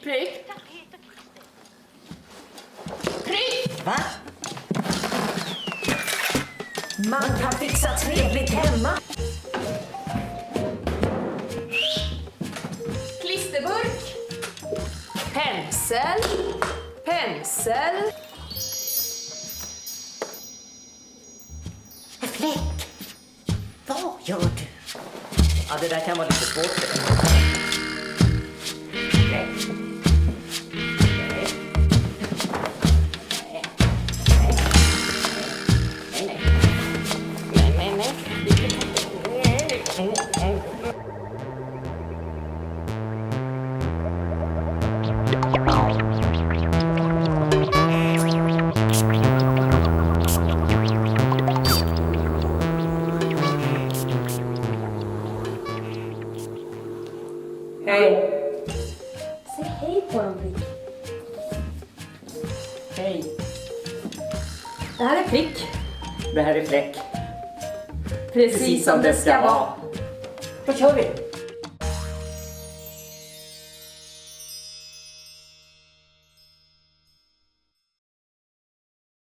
Prick. Prick! Va? Man kan fixa trevligt hemma. Klisterburk. Pensel. Pensel. Fläck. Vad gör du? Ja, det där kan vara lite svårt. Hej! Säg hej på dem, Prick. Hej! Det här är Prick. Det här är Fläck. Precis som det ska vara. Då kör vi!